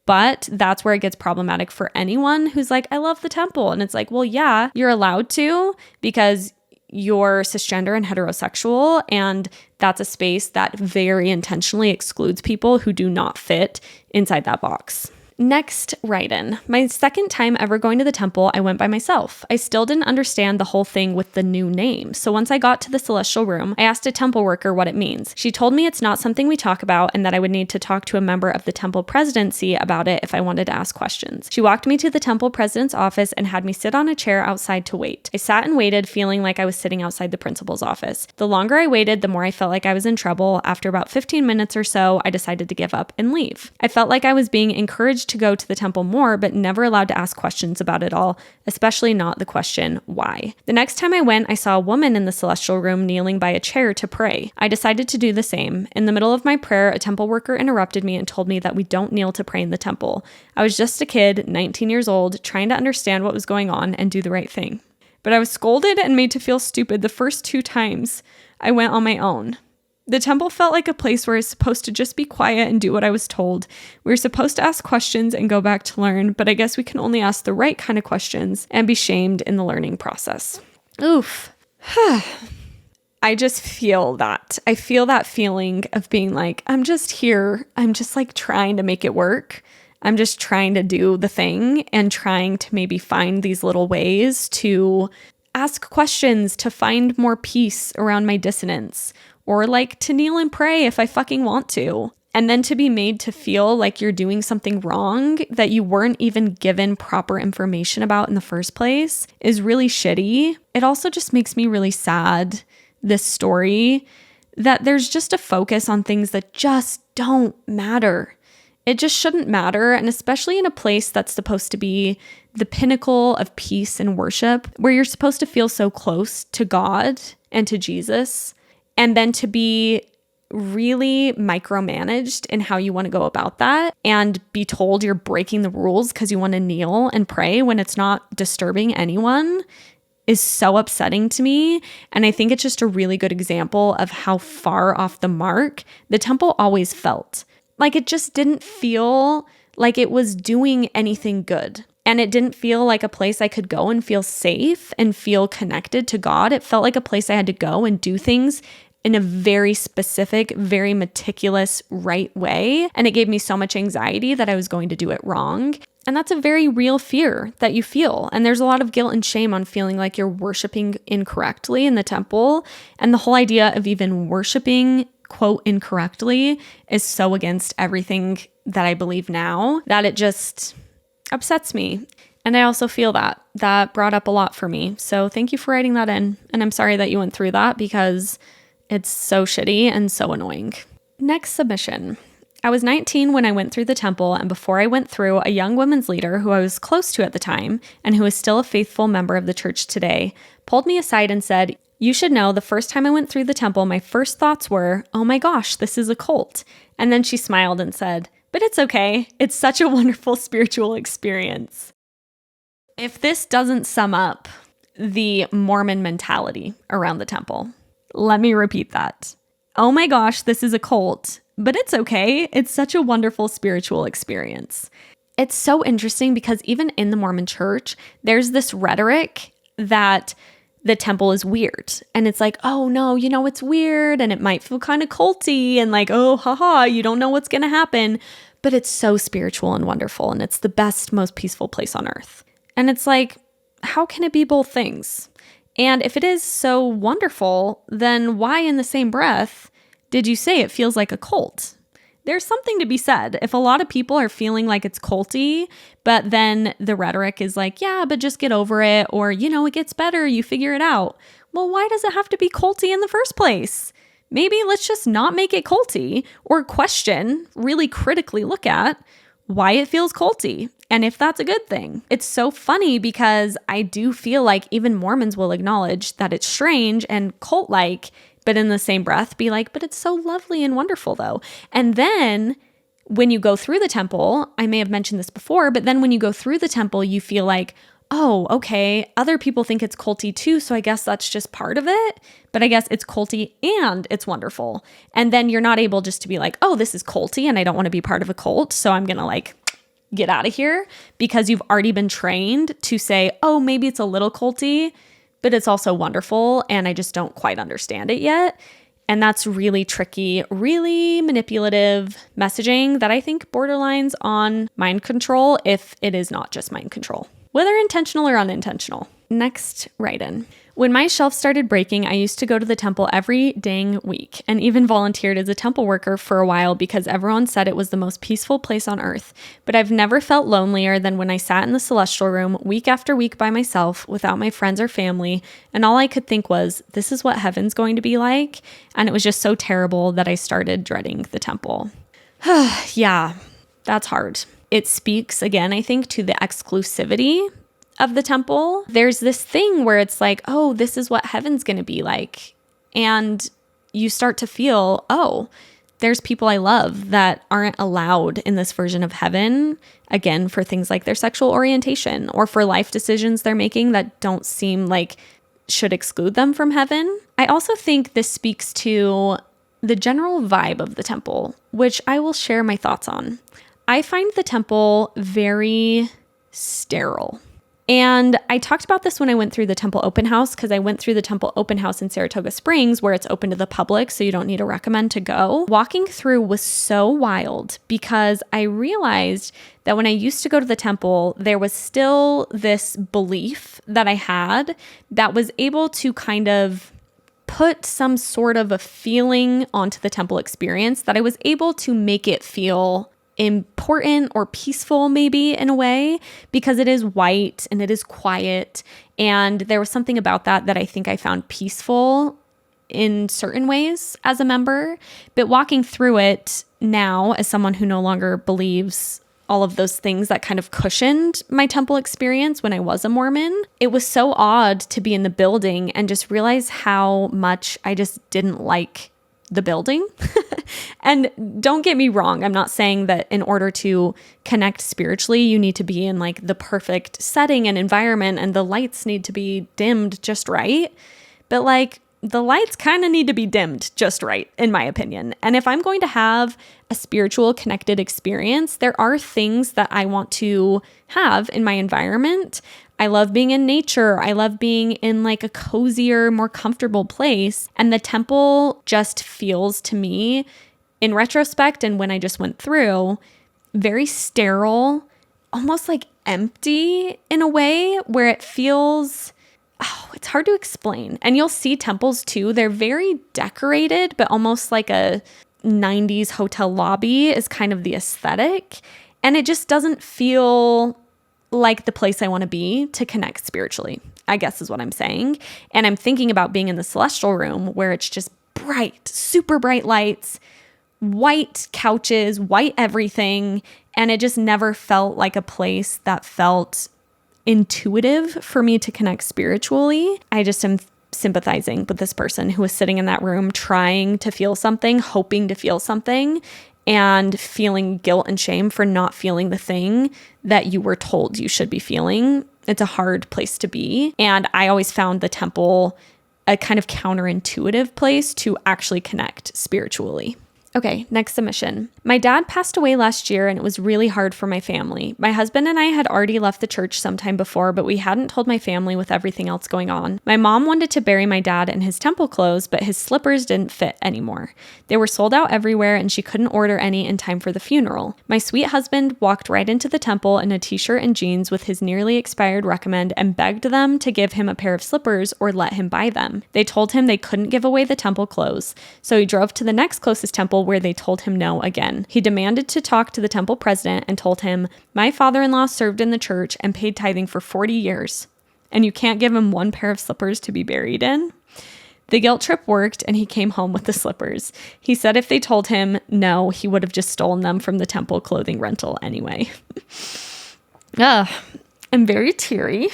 But that's where it gets problematic for anyone who's like, I love the temple. And it's like, well, yeah, you're allowed to because you're cisgender and heterosexual. And that's a space that very intentionally excludes people who do not fit inside that box. Next write-in. My second time ever going to the temple, I went by myself. I still didn't understand the whole thing with the new name. So once I got to the celestial room, I asked a temple worker what it means. She told me it's not something we talk about and that I would need to talk to a member of the temple presidency about it if I wanted to ask questions. She walked me to the temple president's office and had me sit on a chair outside to wait. I sat and waited, feeling like I was sitting outside the principal's office. The longer I waited, the more I felt like I was in trouble. After about 15 minutes or so, I decided to give up and leave. I felt like I was being encouraged to go to the temple more, but never allowed to ask questions about it all, especially not the question, why? The next time I went, I saw a woman in the celestial room kneeling by a chair to pray. I decided to do the same. In the middle of my prayer, a temple worker interrupted me and told me that we don't kneel to pray in the temple. I was just a kid, 19 years old, trying to understand what was going on and do the right thing. But I was scolded and made to feel stupid the first 2 times I went on my own. The temple felt like a place where I was supposed to just be quiet and do what I was told. We were supposed to ask questions and go back to learn, but I guess we can only ask the right kind of questions and be shamed in the learning process. Oof. I just feel that. I feel that feeling of being like, I'm just here. I'm just like trying to make it work. I'm just trying to do the thing and trying to maybe find these little ways to ask questions, to find more peace around my dissonance, or like to kneel and pray if I fucking want to. And then to be made to feel like you're doing something wrong that you weren't even given proper information about in the first place is really shitty. It also just makes me really sad, this story, that there's just a focus on things that just don't matter. It just shouldn't matter. And especially in a place that's supposed to be the pinnacle of peace and worship, where you're supposed to feel so close to God and to Jesus, and then to be really micromanaged in how you want to go about that and be told you're breaking the rules because you want to kneel and pray when it's not disturbing anyone is so upsetting to me. And I think it's just a really good example of how far off the mark the temple always felt. Like it just didn't feel like it was doing anything good. And it didn't feel like a place I could go and feel safe and feel connected to God. It felt like a place I had to go and do things in a very specific, very meticulous, right way. And it gave me so much anxiety that I was going to do it wrong. And that's a very real fear that you feel. And there's a lot of guilt and shame on feeling like you're worshiping incorrectly in the temple. And the whole idea of even worshiping, quote, incorrectly is so against everything that I believe now that it just upsets me. And I also feel that brought up a lot for me. So thank you for writing that in. And I'm sorry that you went through that because it's so shitty and so annoying. Next submission. I was 19 when I went through the temple, and before I went through, a young women's leader who I was close to at the time, and who is still a faithful member of the church today, pulled me aside and said, "You should know the first time I went through the temple, my first thoughts were, oh my gosh, this is a cult." And then she smiled and said, "But it's okay. It's such a wonderful spiritual experience." If this doesn't sum up the Mormon mentality around the temple, let me repeat that. Oh my gosh, this is a cult, but it's okay. It's such a wonderful spiritual experience. It's so interesting because even in the Mormon church, there's this rhetoric that the temple is weird. And it's like, oh no, it's weird and it might feel kind of culty and like, oh, haha, you don't know what's going to happen. But it's so spiritual and wonderful. And it's the best, most peaceful place on earth. And it's like, how can it be both things? And if it is so wonderful, then why in the same breath did you say it feels like a cult? There's something to be said. If a lot of people are feeling like it's culty, but then the rhetoric is like, yeah, but just get over it, or, it gets better, you figure it out. Well, why does it have to be culty in the first place? Maybe let's just not make it culty, or question, really critically look at why it feels culty and if that's a good thing. It's so funny because I do feel like even Mormons will acknowledge that it's strange and cult-like, but in the same breath be like, but it's so lovely and wonderful though. And then when you go through the temple, I may have mentioned this before, but then when you go through the temple, you feel like, oh, okay, other people think it's culty too, so I guess that's just part of it. But I guess it's culty and it's wonderful. And then you're not able just to be like, oh, this is culty and I don't want to be part of a cult, so I'm going to like get out of here, because you've already been trained to say, oh, maybe it's a little culty, but it's also wonderful and I just don't quite understand it yet. And that's really tricky, really manipulative messaging that I think borderlines on mind control, if it is not just mind control, whether intentional or unintentional. Next write-in. When my shelf started breaking, I used to go to the temple every dang week and even volunteered as a temple worker for a while because everyone said it was the most peaceful place on earth. But I've never felt lonelier than when I sat in the celestial room week after week by myself without my friends or family, and all I could think was, this is what heaven's going to be like, and it was just so terrible that I started dreading the temple. Yeah, that's hard. It speaks, again, I think, to the exclusivity of the temple. There's this thing where it's like, oh, this is what heaven's going to be like. And you start to feel, oh, there's people I love that aren't allowed in this version of heaven, again, for things like their sexual orientation or for life decisions they're making that don't seem like should exclude them from heaven. I also think this speaks to the general vibe of the temple, which I will share my thoughts on. I find the temple very sterile. And I talked about this when I went through the temple open house, because I went through the temple open house in Saratoga Springs where it's open to the public, so you don't need to recommend to go. Walking through was so wild because I realized that when I used to go to the temple, there was still this belief that I had that was able to kind of put some sort of a feeling onto the temple experience, that I was able to make it feel important or peaceful, maybe, in a way, because it is white and it is quiet. And there was something about that I think I found peaceful in certain ways as a member. But walking through it now, as someone who no longer believes all of those things that kind of cushioned my temple experience when I was a Mormon, it was so odd to be in the building and just realize how much I just didn't like the building. And don't get me wrong, I'm not saying that in order to connect spiritually, you need to be in like the perfect setting and environment and the lights need to be dimmed just right. But like the lights kind of need to be dimmed just right, in my opinion. And if I'm going to have a spiritual connected experience, there are things that I want to have in my environment. I love being in nature. I love being in like a cozier, more comfortable place. And the temple just feels to me, in retrospect and when I just went through, very sterile, almost like empty in a way where it feels, oh, it's hard to explain. And you'll see temples too. They're very decorated, but almost like a 90s hotel lobby is kind of the aesthetic. And it just doesn't feel like the place I want to be to connect spiritually, I guess is what I'm saying. And I'm thinking about being in the celestial room where it's just bright, super bright lights, white couches, white everything. And it just never felt like a place that felt intuitive for me to connect spiritually. I just am sympathizing with this person who was sitting in that room trying to feel something, hoping to feel something, and feeling guilt and shame for not feeling the thing that you were told you should be feeling. It's a hard place to be. And I always found the temple a kind of counterintuitive place to actually connect spiritually. Okay, next submission. My dad passed away last year and it was really hard for my family. My husband and I had already left the church sometime before, but we hadn't told my family with everything else going on. My mom wanted to bury my dad in his temple clothes, but his slippers didn't fit anymore. They were sold out everywhere and she couldn't order any in time for the funeral. My sweet husband walked right into the temple in a t-shirt and jeans with his nearly expired recommend and begged them to give him a pair of slippers or let him buy them. They told him they couldn't give away the temple clothes, so he drove to the next closest temple where they told him no again. He demanded to talk to the temple president and told him, my father-in-law served in the church and paid tithing for 40 years, and you can't give him one pair of slippers to be buried in? The guilt trip worked and he came home with the slippers. He said if they told him no, he would have just stolen them from the temple clothing rental anyway. I'm very teary.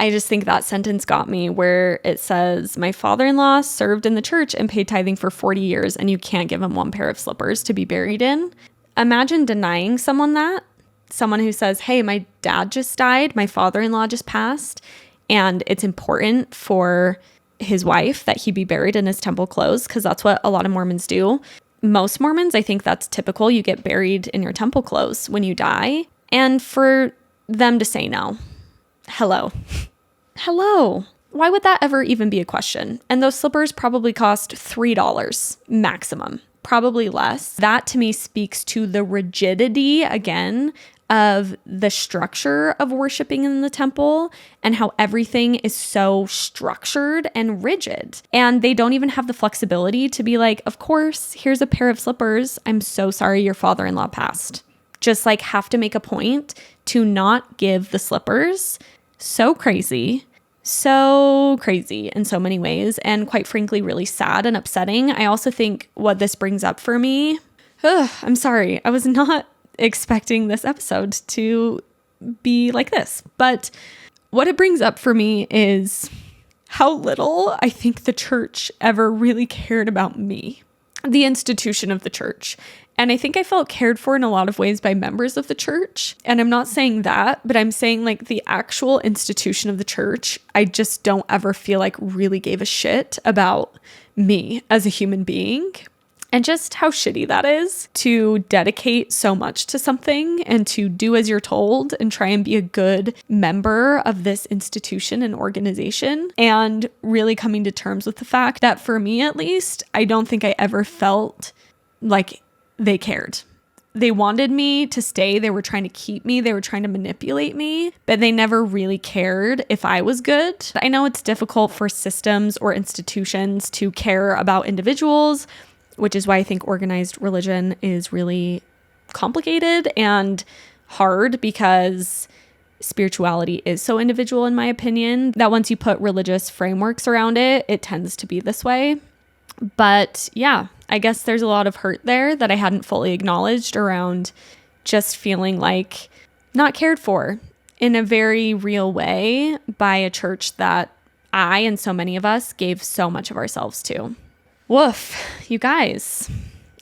I just think that sentence got me, where it says, my father-in-law served in the church and paid tithing for 40 years and you can't give him one pair of slippers to be buried in. Imagine denying someone that someone who says, hey, my dad just died, my father-in-law just passed, and it's important for his wife that he be buried in his temple clothes, because that's what a lot of Mormons do. Most Mormons, I think that's typical. You get buried in your temple clothes when you die. And for them to say no. Hello. Why would that ever even be a question? And those slippers probably cost $3 maximum, probably less. That to me speaks to the rigidity, again, of the structure of worshiping in the temple and how everything is so structured and rigid. And they don't even have the flexibility to be like, of course, here's a pair of slippers. I'm so sorry your father-in-law passed. Just like have to make a point to not give the slippers. So crazy in so many ways, and quite frankly, really sad and upsetting. I also think what this brings up for me, I'm sorry, I was not expecting this episode to be like this, but what it brings up for me is how little I think the church ever really cared about me, the institution of the church. And I think I felt cared for in a lot of ways by members of the church. And I'm not saying that, but I'm saying like the actual institution of the church, I just don't ever feel like really gave a shit about me as a human being. And just how shitty that is to dedicate so much to something and to do as you're told and try and be a good member of this institution and organization. And really coming to terms with the fact that for me, at least, I don't think I ever felt like they cared. They wanted me to stay. They were trying to keep me. They were trying to manipulate me, but they never really cared if I was good. I know it's difficult for systems or institutions to care about individuals, which is why I think organized religion is really complicated and hard, because spirituality is so individual, in my opinion, that once you put religious frameworks around it, it tends to be this way. But yeah, I guess there's a lot of hurt there that I hadn't fully acknowledged around just feeling like not cared for in a very real way by a church that I and so many of us gave so much of ourselves to. Woof, you guys,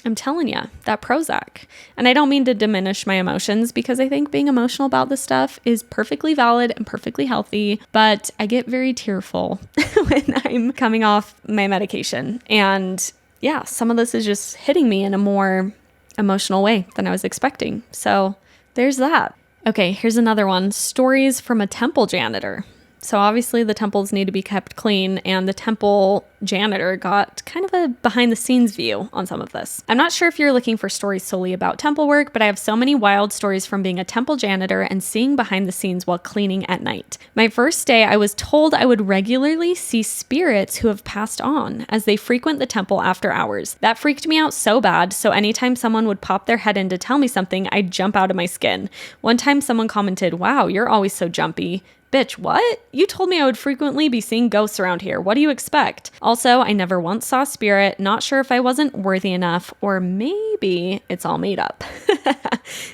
I'm telling you, that Prozac. And I don't mean to diminish my emotions, because I think being emotional about this stuff is perfectly valid and perfectly healthy, but I get very tearful when I'm coming off my medication. And yeah, some of this is just hitting me in a more emotional way than I was expecting. So there's that. Okay, here's another one. Stories from a temple janitor. So obviously the temples need to be kept clean, and the temple janitor got kind of a behind the scenes view on some of this. I'm not sure if you're looking for stories solely about temple work, but I have so many wild stories from being a temple janitor and seeing behind the scenes while cleaning at night. My first day, I was told I would regularly see spirits who have passed on as they frequent the temple after hours. That freaked me out so bad, so anytime someone would pop their head in to tell me something, I'd jump out of my skin. One time someone commented, "Wow, you're always so jumpy." Bitch, what? You told me I would frequently be seeing ghosts around here. What do you expect? Also, I never once saw a spirit, not sure if I wasn't worthy enough, or maybe it's all made up.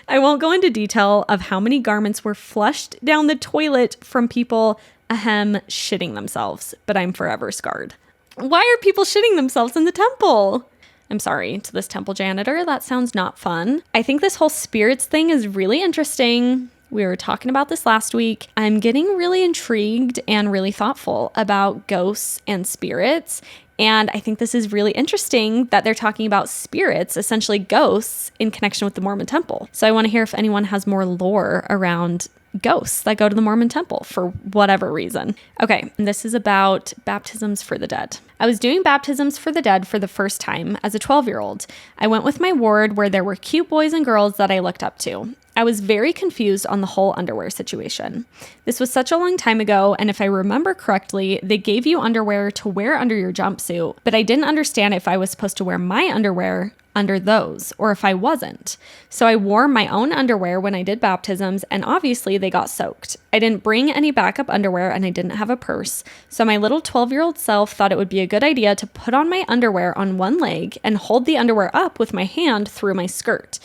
I won't go into detail of how many garments were flushed down the toilet from people, shitting themselves, but I'm forever scarred. Why are people shitting themselves in the temple? I'm sorry to this temple janitor, that sounds not fun. I think this whole spirits thing is really interesting. We were talking about this last week. I'm getting really intrigued and really thoughtful about ghosts and spirits. And I think this is really interesting that they're talking about spirits, essentially ghosts, in connection with the Mormon temple. So I want to hear if anyone has more lore around ghosts that go to the Mormon temple for whatever reason. Okay, this is about baptisms for the dead. I was doing baptisms for the dead for the first time as a 12-year-old. I went with my ward where there were cute boys and girls that I looked up to. I was very confused on the whole underwear situation. This was such a long time ago, and if I remember correctly, they gave you underwear to wear under your jumpsuit, but I didn't understand if I was supposed to wear my underwear under those, or if I wasn't. So I wore my own underwear when I did baptisms, and obviously they got soaked. I didn't bring any backup underwear, and I didn't have a purse, so my little 12-year-old self thought it would be a good idea to put on my underwear on one leg and hold the underwear up with my hand through my skirt.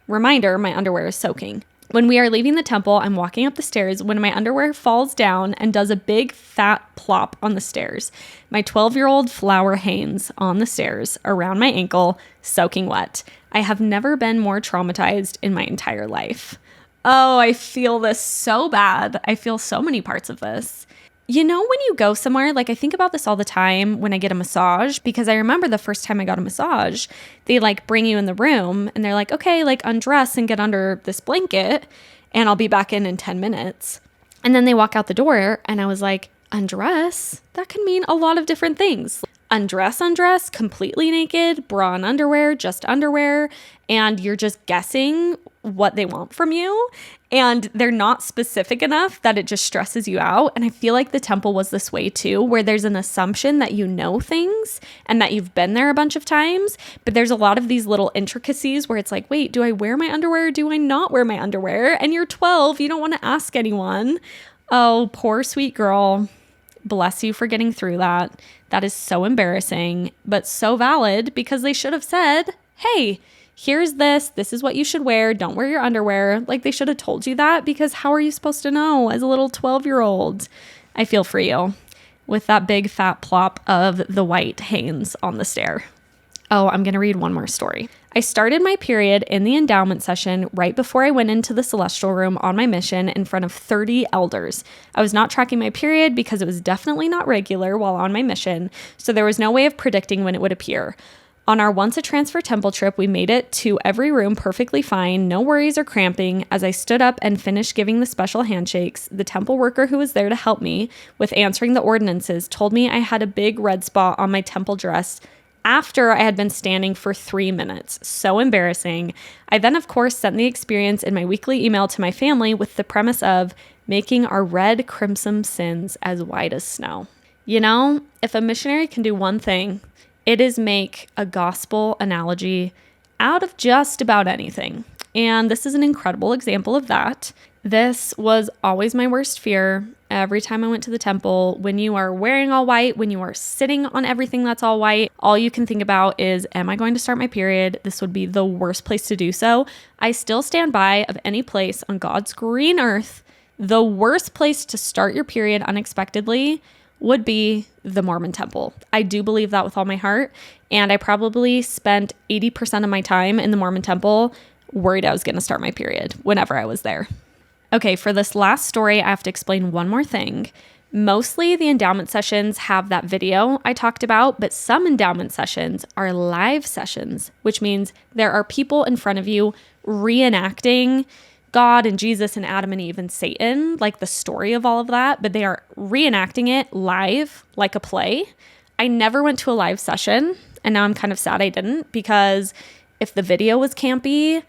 Reminder, my underwear is soaking. When we are leaving the temple, I'm walking up the stairs when my underwear falls down and does a big fat plop on the stairs. My 12-year-old flower hangs on the stairs around my ankle, soaking wet. I have never been more traumatized in my entire life. Oh, I feel this so bad. I feel so many parts of this. You know, when you go somewhere, like I think about this all the time when I get a massage, because I remember the first time I got a massage, they like bring you in the room and they're like, okay, like undress and get under this blanket and I'll be back in 10 minutes. And then they walk out the door and I was like, undress? That can mean a lot of different things. Undress, completely naked, bra and underwear, just underwear, and you're just guessing what they want from you. And they're not specific enough that it just stresses you out. And I feel like the temple was this way too, where there's an assumption that you know things and that you've been there a bunch of times. But there's a lot of these little intricacies where it's like, wait, do I wear my underwear or do I not wear my underwear? And you're 12, you don't want to ask anyone. Oh, poor sweet girl. Bless you for getting through that. That is so embarrassing, but so valid because they should have said, hey, here's this. This is what you should wear. Don't wear your underwear. Like they should have told you that because how are you supposed to know as a little 12-year-old? I feel for you with that big fat plop of the white Hanes on the stair. Oh, I'm going to read one more story. I started my period in the endowment session right before I went into the celestial room on my mission in front of 30 elders. I was not tracking my period because it was definitely not regular while on my mission, so there was no way of predicting when it would appear. On our once a transfer temple trip, we made it to every room perfectly fine, no worries or cramping. As I stood up and finished giving the special handshakes, the temple worker who was there to help me with answering the ordinances told me I had a big red spot on my temple dress after I had been standing for 3 minutes. So embarrassing. I then, of course, sent the experience in my weekly email to my family with the premise of making our red crimson sins as white as snow. You know, if a missionary can do one thing, it is make a gospel analogy out of just about anything. And this is an incredible example of that. This was always my worst fear every time I went to the temple. When you are wearing all white, when you are sitting on everything that's all white, all you can think about is, am I going to start my period? This would be the worst place to do so. I still stand by of any place on God's green earth, the worst place to start your period unexpectedly would be the Mormon temple. I do believe that with all my heart. And I probably spent 80% of my time in the Mormon temple worried I was going to start my period whenever I was there. Okay, for this last story, I have to explain one more thing. Mostly the endowment sessions have that video I talked about, but some endowment sessions are live sessions, which means there are people in front of you reenacting God and Jesus and Adam and Eve and Satan, like the story of all of that, but they are reenacting it live, like a play. I never went to a live session, and now I'm kind of sad I didn't, because if the video was campy,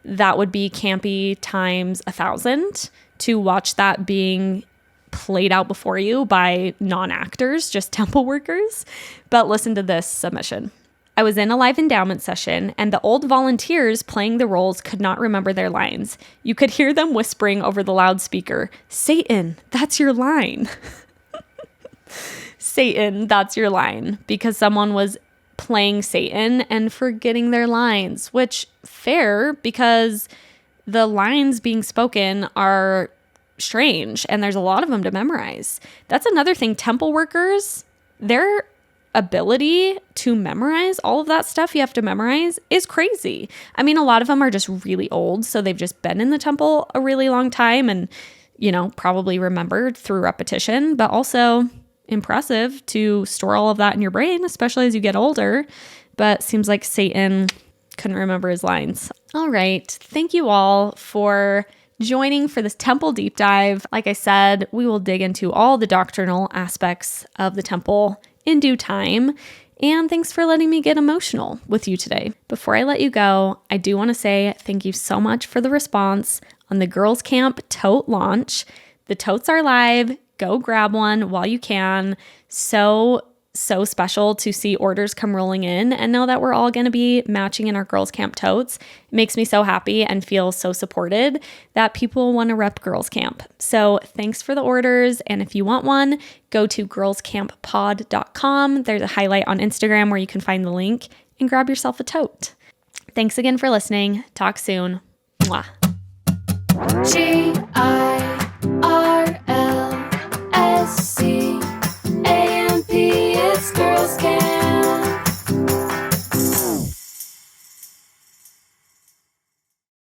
that would be campy times 1,000 to watch that being played out before you by non-actors, just temple workers. But listen to this submission. I was in a live endowment session, and the old volunteers playing the roles could not remember their lines. You could hear them whispering over the loudspeaker, "Satan, that's your line." Satan, that's your line, because someone was playing Satan and forgetting their lines, which fair, because the lines being spoken are strange and there's a lot of them to memorize. That's another thing. Temple workers, their ability to memorize all of that stuff you have to memorize is crazy. I mean, a lot of them are just really old, so they've just been in the temple a really long time and, you know, probably remembered through repetition, but also impressive to store all of that in your brain, especially as you get older. But seems like Satan couldn't remember his lines. All right. Thank you all for joining for this temple deep dive. Like I said, we will dig into all the doctrinal aspects of the temple in due time. And thanks for letting me get emotional with you today. Before I let you go, I do want to say thank you so much for the response on the Girls Camp tote launch. The totes are live. Go grab one while you can. So special to see orders come rolling in and know that we're all going to be matching in our Girls Camp totes. It makes me so happy and feel so supported that people want to rep Girls Camp. So thanks for the orders. And if you want one, go to girlscamppod.com. There's a highlight on Instagram where you can find the link and grab yourself a tote. Thanks again for listening. Talk soon. Mwah.